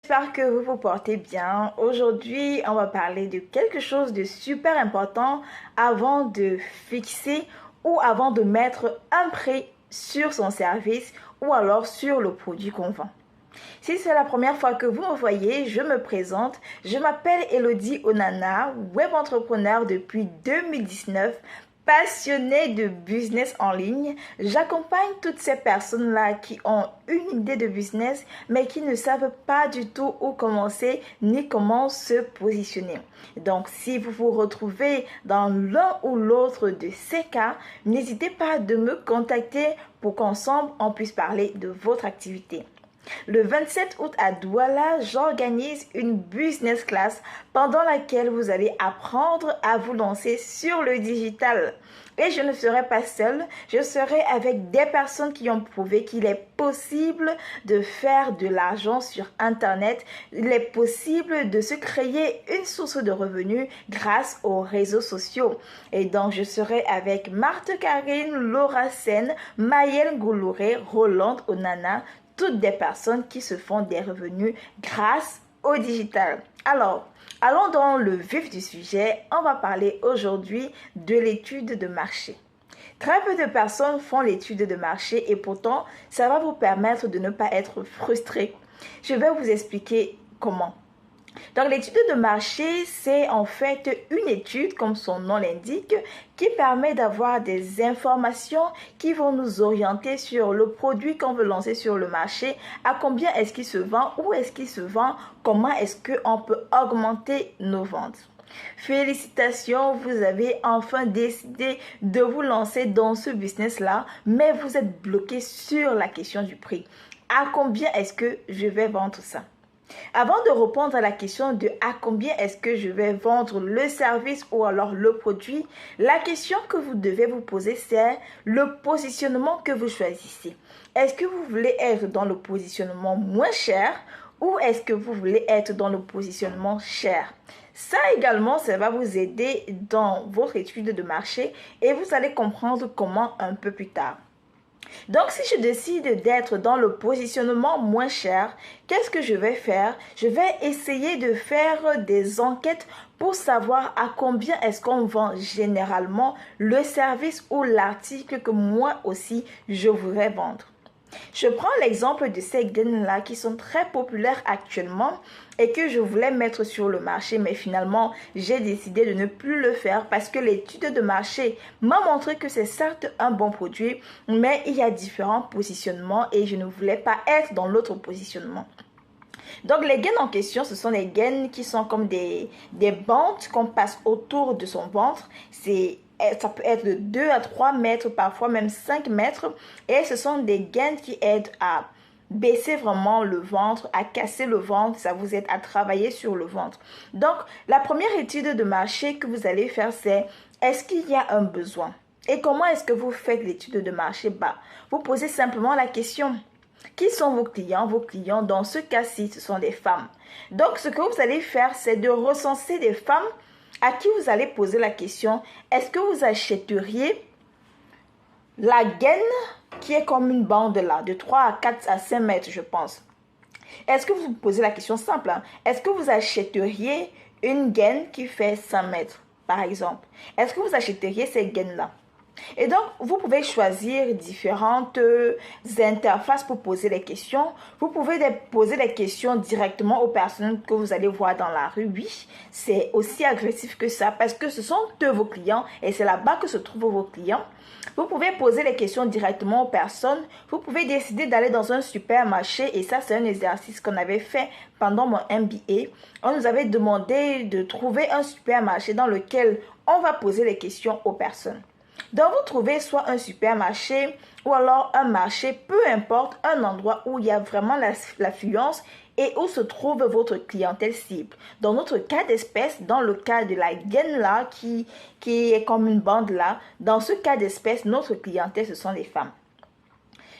J'espère que vous vous portez bien. Aujourd'hui, on va parler de quelque chose de super important avant de fixer ou avant de mettre un prix sur son service ou alors sur le produit qu'on vend. Si c'est la première fois que vous me voyez, je me présente. Je m'appelle Elodie Onana, web entrepreneur depuis 2019, passionnée de business en ligne. J'accompagne toutes ces personnes-là qui ont une idée de business, mais qui ne savent pas du tout où commencer ni comment se positionner. Donc, si vous vous retrouvez dans l'un ou l'autre de ces cas, n'hésitez pas de me contacter pour qu'ensemble, on puisse parler de votre activité. Le 27 août à Douala, j'organise une business class pendant laquelle vous allez apprendre à vous lancer sur le digital. Et je ne serai pas seule, je serai avec des personnes qui ont prouvé qu'il est possible de faire de l'argent sur Internet. Il est possible de se créer une source de revenus grâce aux réseaux sociaux. Et donc, je serai avec Marthe Karine, Laura Sen, Mayel Goulouré, Roland Onana, toutes des personnes qui se font des revenus grâce au digital. Alors, allons dans le vif du sujet. On va parler aujourd'hui de l'étude de marché. Très peu de personnes font l'étude de marché et pourtant, ça va vous permettre de ne pas être frustré. Je vais vous expliquer comment. Donc, l'étude de marché, c'est en fait une étude, comme son nom l'indique, qui permet d'avoir des informations qui vont nous orienter sur le produit qu'on veut lancer sur le marché, à combien est-ce qu'il se vend, où est-ce qu'il se vend, comment est-ce qu'on peut augmenter nos ventes. Félicitations, vous avez enfin décidé de vous lancer dans ce business-là, mais vous êtes bloqué sur la question du prix. À combien est-ce que je vais vendre ça? Avant de répondre à la question de à combien est-ce que je vais vendre le service ou alors le produit, la question que vous devez vous poser, c'est le positionnement que vous choisissez. Est-ce que vous voulez être dans le positionnement moins cher ou est-ce que vous voulez être dans le positionnement cher? Ça également, ça va vous aider dans votre étude de marché et vous allez comprendre comment un peu plus tard. Donc, si je décide d'être dans le positionnement moins cher, qu'est-ce que je vais faire? Je vais essayer de faire des enquêtes pour savoir à combien est-ce qu'on vend généralement le service ou l'article que moi aussi je voudrais vendre. Je prends l'exemple de ces gaines-là qui sont très populaires actuellement et que je voulais mettre sur le marché, mais finalement, j'ai décidé de ne plus le faire parce que l'étude de marché m'a montré que c'est certes un bon produit, mais il y a différents positionnements et je ne voulais pas être dans l'autre positionnement. Donc, les gaines en question, ce sont des gaines qui sont comme des bandes qu'on passe autour de son ventre. Ça peut être de 2 à 3 mètres, parfois même 5 mètres. Et ce sont des gaines qui aident à baisser vraiment le ventre, à casser le ventre. Ça vous aide à travailler sur le ventre. Donc, la première étude de marché que vous allez faire, c'est est-ce qu'il y a un besoin? Et comment est-ce que vous faites l'étude de marché? Vous posez simplement la question. Qui sont vos clients? Vos clients, dans ce cas-ci, ce sont des femmes. Donc, ce que vous allez faire, c'est de recenser des femmes à qui vous allez poser la question, est-ce que vous achèteriez la gaine qui est comme une bande là, de 3 à 4 à 5 mètres, je pense. Est-ce que vous posez la question simple, hein? Est-ce que vous achèteriez une gaine qui fait 5 mètres, par exemple? Est-ce que vous achèteriez ces gaines-là? Et donc, vous pouvez choisir différentes interfaces pour poser les questions. Vous pouvez poser les questions directement aux personnes que vous allez voir dans la rue. Oui, c'est aussi agressif que ça parce que ce sont eux vos clients et c'est là-bas que se trouvent vos clients. Vous pouvez poser les questions directement aux personnes. Vous pouvez décider d'aller dans un supermarché et ça, c'est un exercice qu'on avait fait pendant mon MBA. On nous avait demandé de trouver un supermarché dans lequel on va poser les questions aux personnes. Donc, vous trouvez soit un supermarché ou alors un marché, peu importe, un endroit où il y a vraiment l'affluence et où se trouve votre clientèle cible. Dans notre cas d'espèce, dans le cas de la gaine là, qui est comme une bande là, dans ce cas d'espèce, notre clientèle, ce sont les femmes.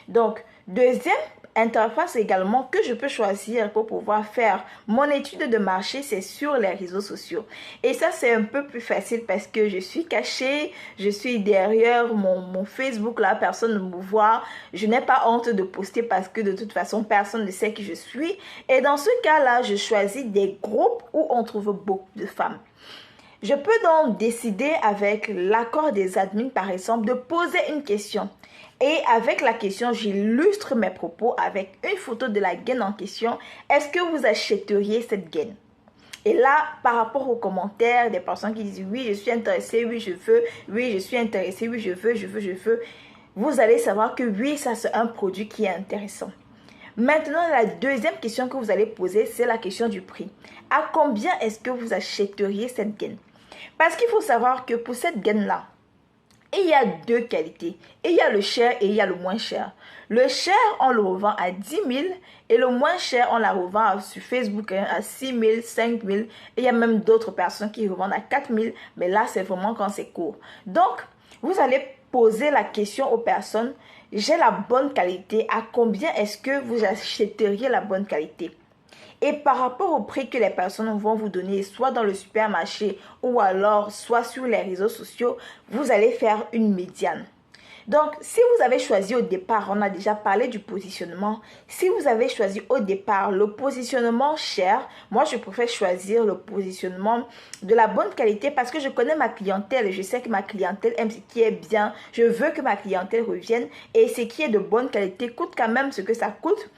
Donc, deuxième interface également que je peux choisir pour pouvoir faire mon étude de marché, c'est sur les réseaux sociaux. Et ça, c'est un peu plus facile parce que je suis cachée, je suis derrière mon Facebook, là, personne ne me voit. Je n'ai pas honte de poster parce que de toute façon, personne ne sait qui je suis. Et dans ce cas-là, je choisis des groupes où on trouve beaucoup de femmes. Je peux donc décider avec l'accord des admins, par exemple, de poser une question. Et avec la question, j'illustre mes propos avec une photo de la gaine en question. Est-ce que vous achèteriez cette gaine? Et là, par rapport aux commentaires des personnes qui disent « Oui, je suis intéressée, oui, je veux, oui, je suis intéressée, oui, je veux », vous allez savoir que oui, ça c'est un produit qui est intéressant. Maintenant, la deuxième question que vous allez poser, c'est la question du prix. À combien est-ce que vous achèteriez cette gaine? Parce qu'il faut savoir que pour cette gaine-là, il y a deux qualités. Il y a le cher et il y a le moins cher. Le cher, on le revend à 10 000 et le moins cher, on la revend sur Facebook à 6 000, 5 000. Et il y a même d'autres personnes qui revendent à 4 000, mais là, c'est vraiment quand c'est court. Donc, vous allez poser la question aux personnes, j'ai la bonne qualité, à combien est-ce que vous achèteriez la bonne qualité? Et par rapport au prix que les personnes vont vous donner, soit dans le supermarché ou alors soit sur les réseaux sociaux, vous allez faire une médiane. Donc, si vous avez choisi au départ, on a déjà parlé du positionnement. Si vous avez choisi au départ le positionnement cher, moi je préfère choisir le positionnement de la bonne qualité parce que je connais ma clientèle et je sais que ma clientèle aime ce qui est bien. Je veux que ma clientèle revienne et ce qui est de bonne qualité coûte quand même ce que ça coûte.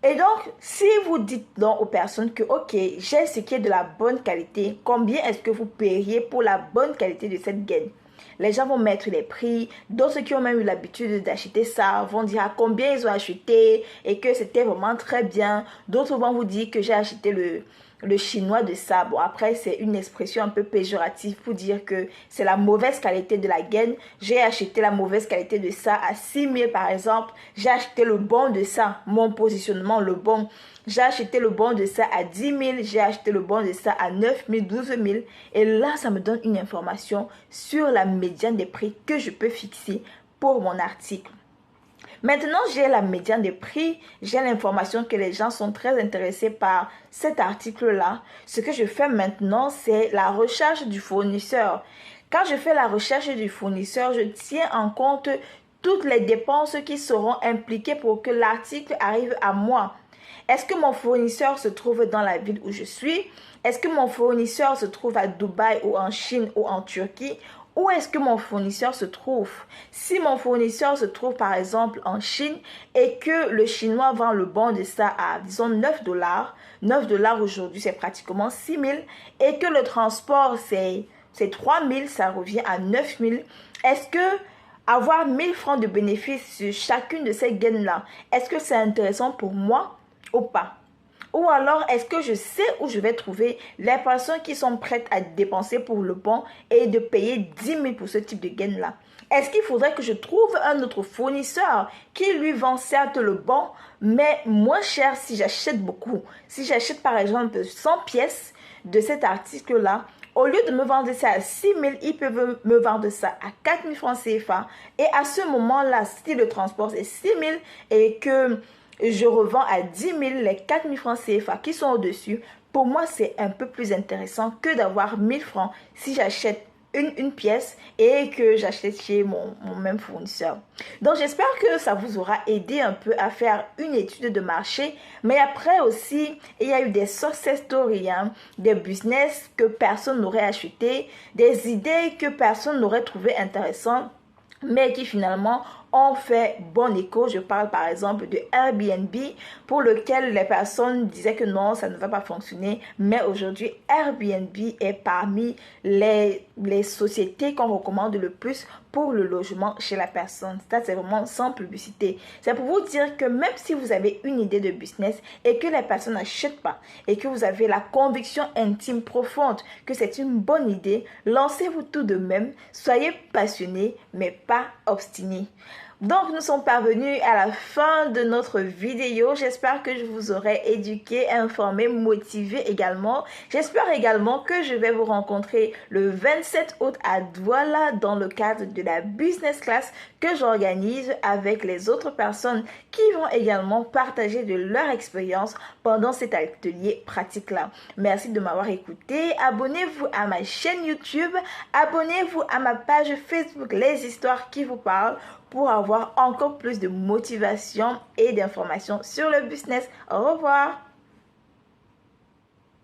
Et donc, si vous dites donc aux personnes que, ok, j'ai ce qui est de la bonne qualité, combien est-ce que vous paieriez pour la bonne qualité de cette gaine? Les gens vont mettre les prix. D'autres qui ont même eu l'habitude d'acheter ça vont dire à combien ils ont acheté et que c'était vraiment très bien. D'autres vont vous dire que j'ai acheté le chinois de ça. Bon, après, c'est une expression un peu péjorative pour dire que c'est la mauvaise qualité de la gaine. J'ai acheté la mauvaise qualité de ça à 6 000 par exemple. J'ai acheté le bon de ça, mon positionnement, le bon. J'ai acheté le bon de ça à 10 000. J'ai acheté le bon de ça à 9 000, 12 000. Et là, ça me donne une information sur la médiane des prix que je peux fixer pour mon article. Maintenant, j'ai la médiane des prix, j'ai l'information que les gens sont très intéressés par cet article-là. Ce que je fais maintenant, c'est la recherche du fournisseur. Quand je fais la recherche du fournisseur, je tiens en compte toutes les dépenses qui seront impliquées pour que l'article arrive à moi. Est-ce que mon fournisseur se trouve dans la ville où je suis? Est-ce que mon fournisseur se trouve à Dubaï ou en Chine ou en Turquie? Où est-ce que mon fournisseur se trouve? Si mon fournisseur se trouve par exemple en Chine et que le chinois vend le bon de ça à disons 9 $, aujourd'hui c'est pratiquement 6 000 et que le transport c'est 3 000, ça revient à 9 000. Est-ce que avoir 1 000 francs de bénéfice sur chacune de ces gaines-là, est-ce que c'est intéressant pour moi ou pas? Ou alors, est-ce que je sais où je vais trouver les personnes qui sont prêtes à dépenser pour le bon et de payer 10 000 pour ce type de gaine-là? Est-ce qu'il faudrait que je trouve un autre fournisseur qui lui vend certes le bon, mais moins cher si j'achète beaucoup? Si j'achète par exemple 100 pièces de cet article-là, au lieu de me vendre ça à 6 000, ils peuvent me vendre ça à 4 000 francs CFA. Et à ce moment-là, si le transport c'est 6 000 et que je revends à 10 000 les 4 000 francs CFA qui sont au-dessus, pour moi, c'est un peu plus intéressant que d'avoir 1 000 francs si j'achète une pièce et que j'achète chez mon même fournisseur. Donc, j'espère que ça vous aura aidé un peu à faire une étude de marché. Mais après aussi, il y a eu des success stories, des business que personne n'aurait acheté, des idées que personne n'aurait trouvé intéressantes, mais qui finalement ont fait bon écho. Je parle par exemple de Airbnb pour lequel les personnes disaient que non, ça ne va pas fonctionner. Mais aujourd'hui, Airbnb est parmi les sociétés qu'on recommande le plus pour le logement chez la personne. Ça, c'est vraiment sans publicité. C'est pour vous dire que même si vous avez une idée de business et que les personnes n'achètent pas et que vous avez la conviction intime profonde que c'est une bonne idée, lancez-vous tout de même. Soyez passionné, mais pas obstiné. Donc, nous sommes parvenus à la fin de notre vidéo. J'espère que je vous aurai éduqué, informé, motivé également. J'espère également que je vais vous rencontrer le 27 août à Douala dans le cadre de la business class que j'organise avec les autres personnes qui vont également partager de leur expérience pendant cet atelier pratique-là. Merci de m'avoir écouté. Abonnez-vous à ma chaîne YouTube. Abonnez-vous à ma page Facebook Les Histoires qui vous parlent pour avoir encore plus de motivation et d'informations sur le business. Au revoir.